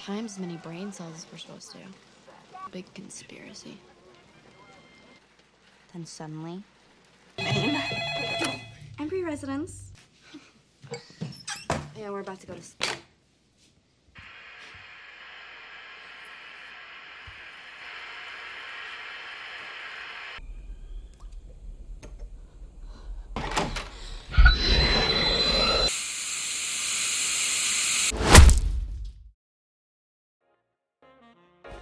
times as many brain cells as we're supposed to. Big conspiracy. Then suddenly, Embry residence. yeah, we're about to go to sleep.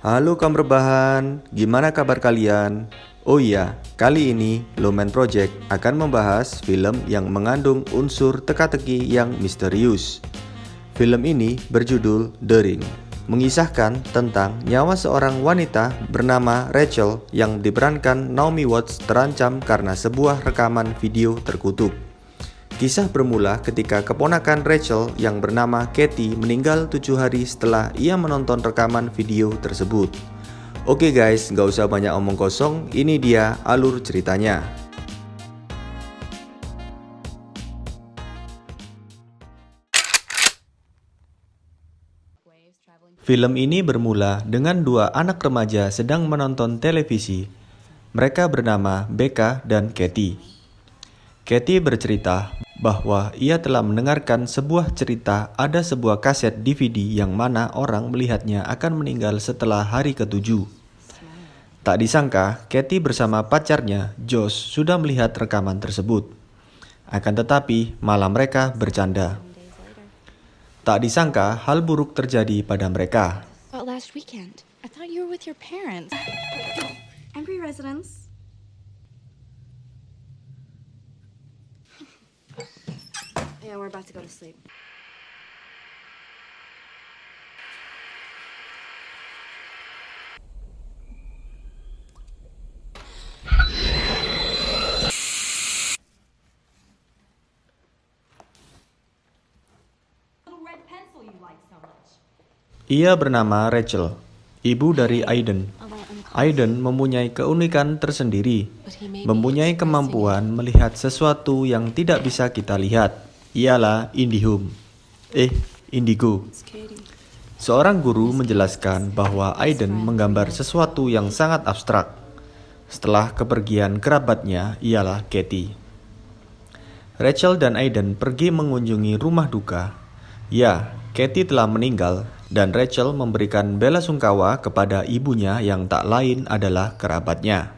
Halo kaum rebahan, gimana kabar kalian? Oh iya, kali ini Lowman Project akan membahas film yang mengandung unsur teka-teki yang misterius. Film ini berjudul The Ring, mengisahkan tentang nyawa seorang wanita bernama Rachel yang diperankan Naomi Watts terancam karena sebuah rekaman video terkutuk. Kisah bermula ketika keponakan Rachel yang bernama Katie meninggal 7 hari setelah ia menonton rekaman video tersebut. Oke guys, gak usah banyak omong kosong, ini dia alur ceritanya. Film ini bermula dengan dua anak remaja sedang menonton televisi. Mereka bernama Becca dan Katie. Katie bercerita bahwa ia telah mendengarkan sebuah cerita ada sebuah kaset DVD yang mana orang melihatnya akan meninggal setelah hari ke-7. Tak disangka, Katie bersama pacarnya, Josh, sudah melihat rekaman tersebut. Akan tetapi, malah mereka bercanda. Tak disangka, hal buruk terjadi pada mereka. But last weekend, I thought you were with your parents. Embry residence. Yeah, we're about to go to sleep. Ia bernama Rachel, ibu dari Aiden. Aiden mempunyai keunikan tersendiri, mempunyai kemampuan melihat sesuatu yang tidak bisa kita lihat. Ialah indigo. Seorang guru menjelaskan bahwa Aiden menggambar sesuatu yang sangat abstrak. Setelah kepergian kerabatnya, ialah Katie. Rachel dan Aiden pergi mengunjungi rumah duka. Ya, Katie telah meninggal dan Rachel memberikan belasungkawa kepada ibunya yang tak lain adalah kerabatnya.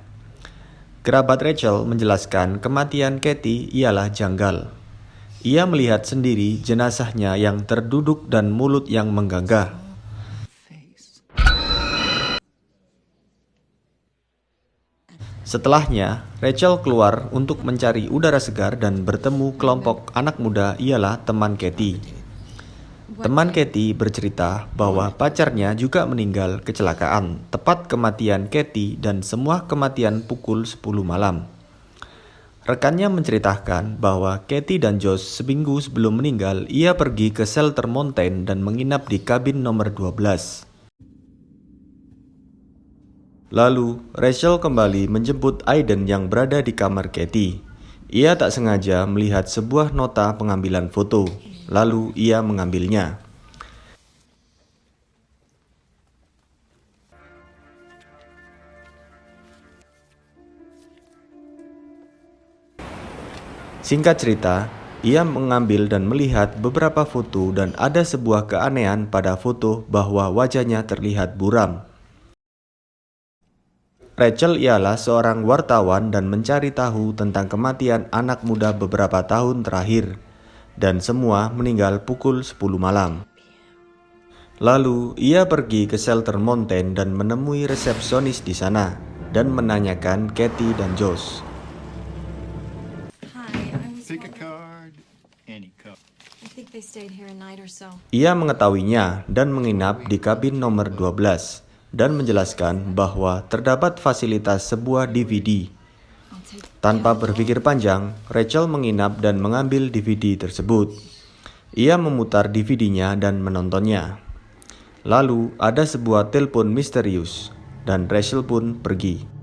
Kerabat Rachel menjelaskan kematian Katie ialah janggal. Ia melihat sendiri jenazahnya yang terduduk dan mulut yang menggagah. Setelahnya, Rachel keluar untuk mencari udara segar dan bertemu kelompok anak muda ialah teman Katie. Teman Katie bercerita bahwa pacarnya juga meninggal kecelakaan tepat kematian Katie dan semua kematian pukul 10 malam. Rekannya menceritakan bahwa Katie dan Josh seminggu sebelum meninggal ia pergi ke Shelter Mountain dan menginap di kabin nomor 12. Lalu, Rachel kembali menjemput Aiden yang berada di kamar Katie. Ia tak sengaja melihat sebuah nota pengambilan foto, lalu ia mengambilnya. Singkat cerita, ia mengambil dan melihat beberapa foto dan ada sebuah keanehan pada foto bahwa wajahnya terlihat buram. Rachel ialah seorang wartawan dan mencari tahu tentang kematian anak muda beberapa tahun terakhir, dan semua meninggal pukul 10 malam. Lalu, ia pergi ke Shelter Mountain dan menemui resepsionis di sana, dan menanyakan Katie dan Josh. Ia mengetahuinya dan menginap di kabin nomor 12 dan menjelaskan bahwa terdapat fasilitas sebuah DVD. Tanpa berpikir panjang, Rachel menginap dan mengambil DVD tersebut. Ia memutar DVD-nya dan menontonnya. Lalu ada sebuah telepon misterius dan Rachel pun pergi.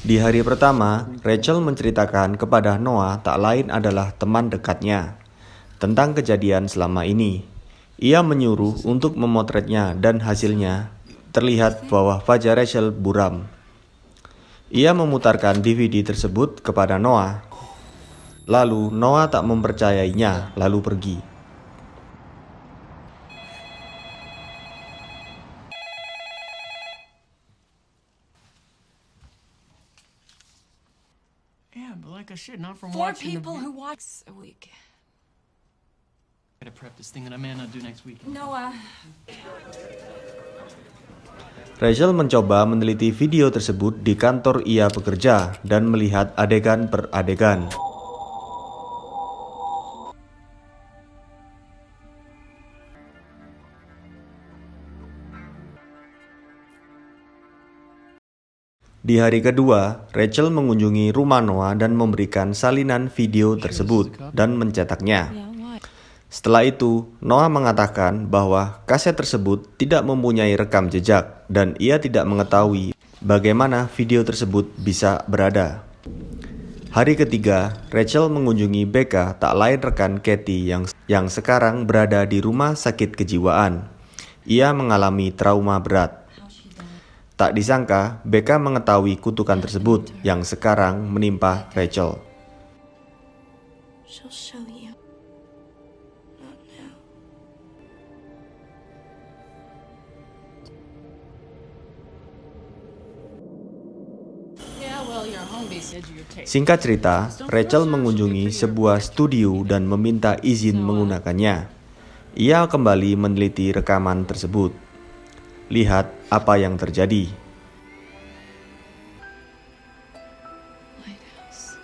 Di hari pertama, Rachel menceritakan kepada Noah tak lain adalah teman dekatnya tentang kejadian selama ini. Ia menyuruh untuk memotretnya dan hasilnya terlihat bahwa wajah Rachel buram. Ia memutarkan DVD tersebut kepada Noah. Lalu Noah tak mempercayainya lalu pergi. Yeah, but like I said, not from Four watching people the... who watch a week. Gotta prep this thing that I may not do next week. Noah. Rachel mencoba meneliti video tersebut di kantor ia bekerja dan melihat adegan per adegan. Di hari kedua, Rachel mengunjungi rumah Noah dan memberikan salinan video tersebut dan mencetaknya. Yeah, why? Setelah itu, Noah mengatakan bahwa kaset tersebut tidak mempunyai rekam jejak dan ia tidak mengetahui bagaimana video tersebut bisa berada. Hari ketiga, Rachel mengunjungi Becca, tak lain rekan Katie yang sekarang berada di rumah sakit kejiwaan. Ia mengalami trauma berat. Tak disangka, Becca mengetahui kutukan tersebut yang sekarang menimpa Rachel. She'll show you. Not now. Yeah, well, your home base said your tape. Singkat cerita, Rachel mengunjungi sebuah studio dan meminta izin menggunakannya. Ia kembali meneliti rekaman tersebut. Lihat apa yang terjadi. Lighthouse.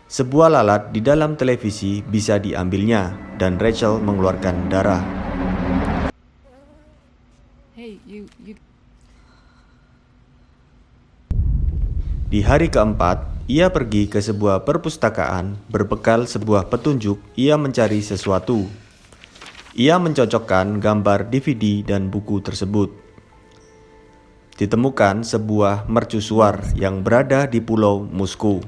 Sebuah lalat di dalam televisi bisa diambilnya dan Rachel mengeluarkan darah. Hey, you. Di hari keempat, ia pergi ke sebuah perpustakaan berbekal sebuah petunjuk ia mencari sesuatu. Ia mencocokkan gambar DVD dan buku tersebut. Ditemukan sebuah mercusuar yang berada di Pulau Moskow.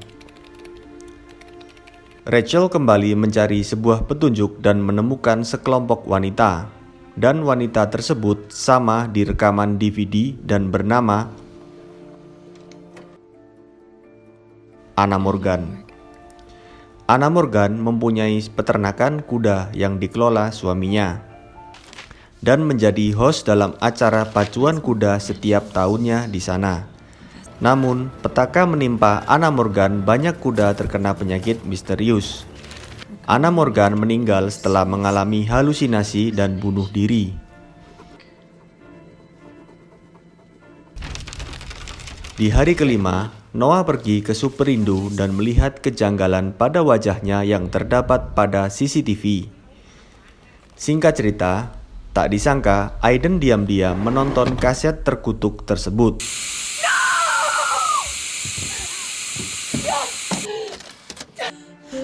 Rachel kembali mencari sebuah petunjuk dan menemukan sekelompok wanita. Dan wanita tersebut sama di rekaman DVD dan bernama Anna Morgan. Anna Morgan mempunyai peternakan kuda yang dikelola suaminya dan menjadi host dalam acara pacuan kuda setiap tahunnya di sana. Namun, petaka menimpa Anna Morgan, banyak kuda terkena penyakit misterius. Anna Morgan meninggal setelah mengalami halusinasi dan bunuh diri. Di hari kelima, Noah pergi ke Superindo dan melihat kejanggalan pada wajahnya yang terdapat pada CCTV. Singkat cerita, tak disangka Aiden diam-diam menonton kaset terkutuk tersebut.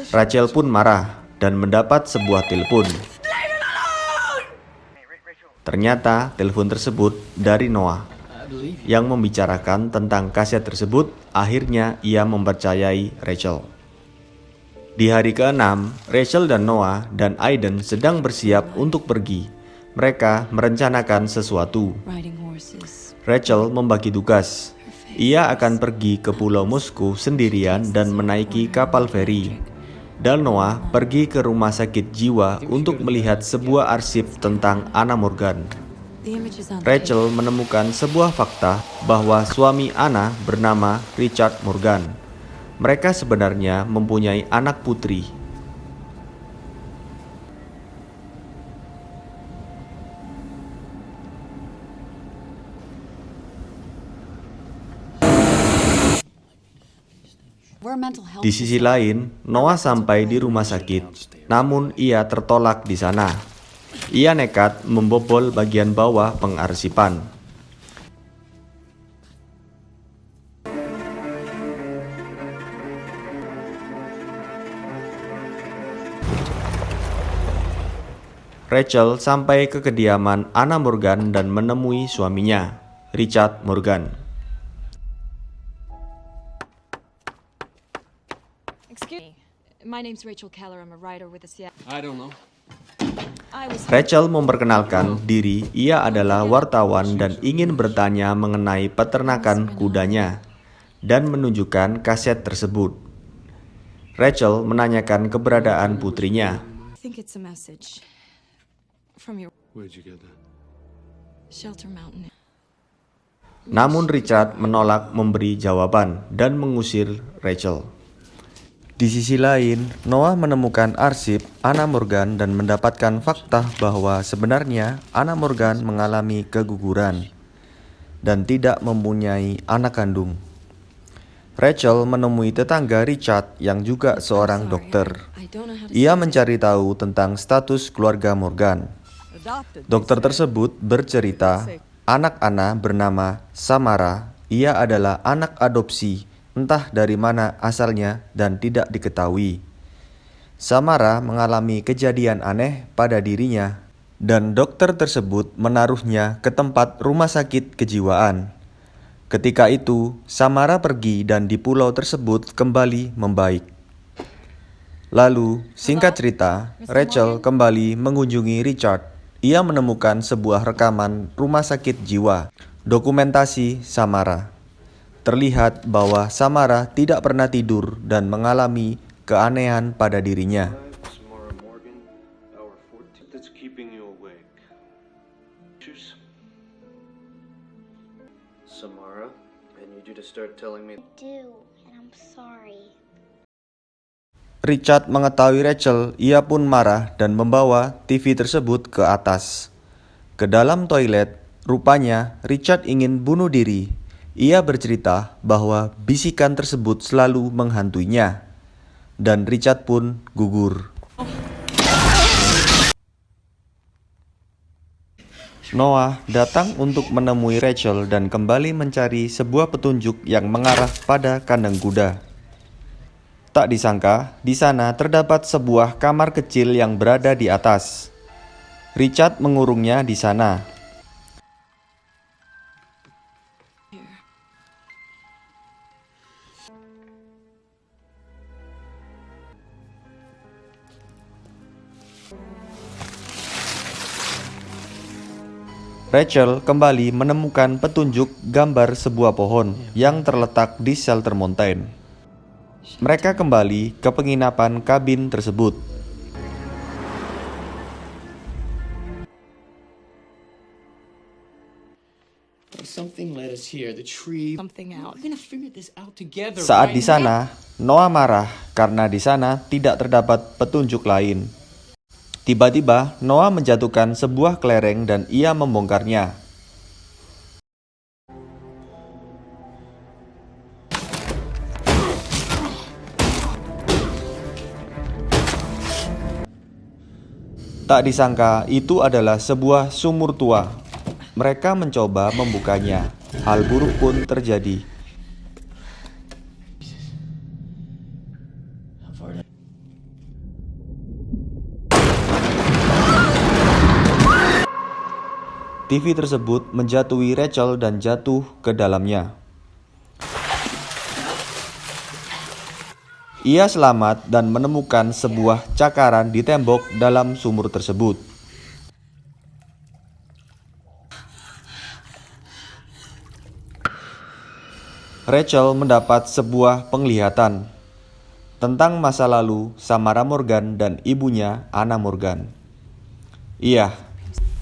Rachel pun marah dan mendapat sebuah telepon. Ternyata telepon tersebut dari Noah yang membicarakan tentang kaset tersebut. Akhirnya ia mempercayai Rachel. Di hari ke-6, Rachel dan Noah dan Aiden sedang bersiap untuk pergi. Mereka merencanakan sesuatu. Riding horses. Rachel membagi tugas. Ia akan pergi ke Pulau Moskow sendirian dan menaiki kapal feri. Dan Noah pergi ke rumah sakit jiwa untuk melihat sebuah arsip tentang Anna Morgan. The image is on the Rachel menemukan sebuah fakta bahwa suami Anna bernama Richard Morgan. Mereka sebenarnya mempunyai anak putri. We're a mental health. Di sisi lain, Noah sampai di rumah sakit, namun ia tertolak di sana. Ia nekat membobol bagian bawah pengarsipan. Rachel sampai ke kediaman Anna Morgan dan menemui suaminya, Richard Morgan. Excuse me. My name's Rachel Keller. I'm a writer with the Seattle. I don't know. I was Rachel memperkenalkan diri, ia adalah wartawan dan ingin bertanya mengenai peternakan kudanya dan menunjukkan kaset tersebut. Rachel menanyakan keberadaan putrinya. I think it's a message from your Where'd you get that? Shelter Mountain. Namun Richard menolak memberi jawaban dan mengusir Rachel. Di sisi lain, Noah menemukan arsip Anna Morgan dan mendapatkan fakta bahwa sebenarnya Anna Morgan mengalami keguguran dan tidak mempunyai anak kandung. Rachel menemui tetangga Richard yang juga seorang dokter. I don't know how to Ia mencari tahu tentang status keluarga Morgan. Dokter tersebut bercerita, anak Anna bernama Samara. Ia adalah anak adopsi, entah dari mana asalnya dan tidak diketahui. Samara mengalami kejadian aneh pada dirinya dan dokter tersebut menaruhnya ke tempat rumah sakit kejiwaan. Ketika itu, Samara pergi dan di pulau tersebut kembali membaik. Lalu, singkat cerita, Rachel kembali mengunjungi Richard. Ia menemukan sebuah rekaman rumah sakit jiwa, dokumentasi Samara. Terlihat bahwa Samara tidak pernah tidur dan mengalami keanehan pada dirinya. Samara Morgan, hour 14. That's keeping you awake. Issues? Samara, I need you to start telling me. Do, and I'm sorry. Richard mengetahui Rachel, ia pun marah dan membawa TV tersebut ke atas. Ke dalam toilet, rupanya Richard ingin bunuh diri. Ia bercerita bahwa bisikan tersebut selalu menghantuinya, dan Richard pun gugur. Noah datang untuk menemui Rachel dan kembali mencari sebuah petunjuk yang mengarah pada kandang kuda. Tak disangka, di sana terdapat sebuah kamar kecil yang berada di atas. Richard mengurungnya di sana. Rachel kembali menemukan petunjuk gambar sebuah pohon yang terletak di Shelter Mountain. Mereka kembali ke penginapan kabin tersebut. Something led us here. The tree. something out. We're gonna figure this out together. Saat right? di sana, Noah marah karena di sana tidak terdapat petunjuk lain. Tiba-tiba, Noah menjatuhkan sebuah kelereng dan ia membongkarnya. Tak disangka, itu adalah sebuah sumur tua. Mereka mencoba membukanya. Hal buruk pun terjadi. TV tersebut menjatuhi Rachel dan jatuh ke dalamnya. Ia selamat dan menemukan sebuah cakaran di tembok dalam sumur tersebut. Rachel mendapat sebuah penglihatan tentang masa lalu Samara Morgan dan ibunya Anna Morgan. Iya,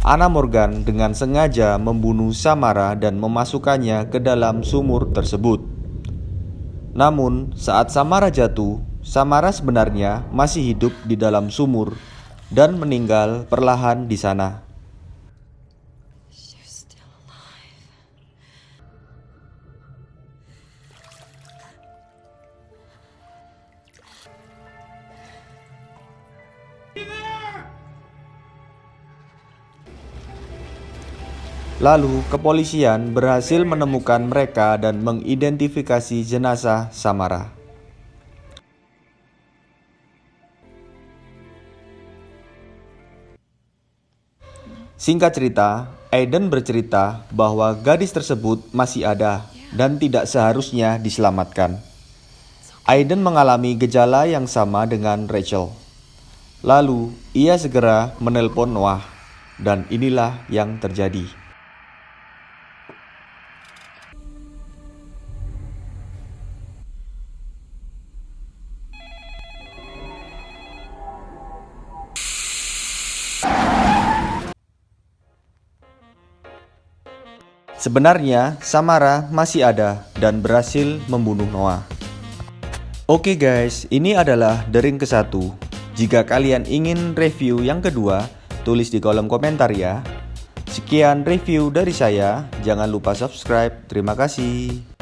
Anna Morgan dengan sengaja membunuh Samara dan memasukkannya ke dalam sumur tersebut. Namun, saat Samara jatuh, Samara sebenarnya masih hidup di dalam sumur dan meninggal perlahan di sana. You're still alive. Lalu, kepolisian berhasil menemukan mereka dan mengidentifikasi jenazah Samara. Singkat cerita, Aiden bercerita bahwa gadis tersebut masih ada dan tidak seharusnya diselamatkan. Aiden mengalami gejala yang sama dengan Rachel. Lalu, ia segera menelpon Noah, dan inilah yang terjadi. Sebenarnya, Samara masih ada dan berhasil membunuh Noah. Oke guys, ini adalah dering ke-1. Jika kalian ingin review yang kedua, tulis di kolom komentar ya. Sekian review dari saya, jangan lupa subscribe. Terima kasih.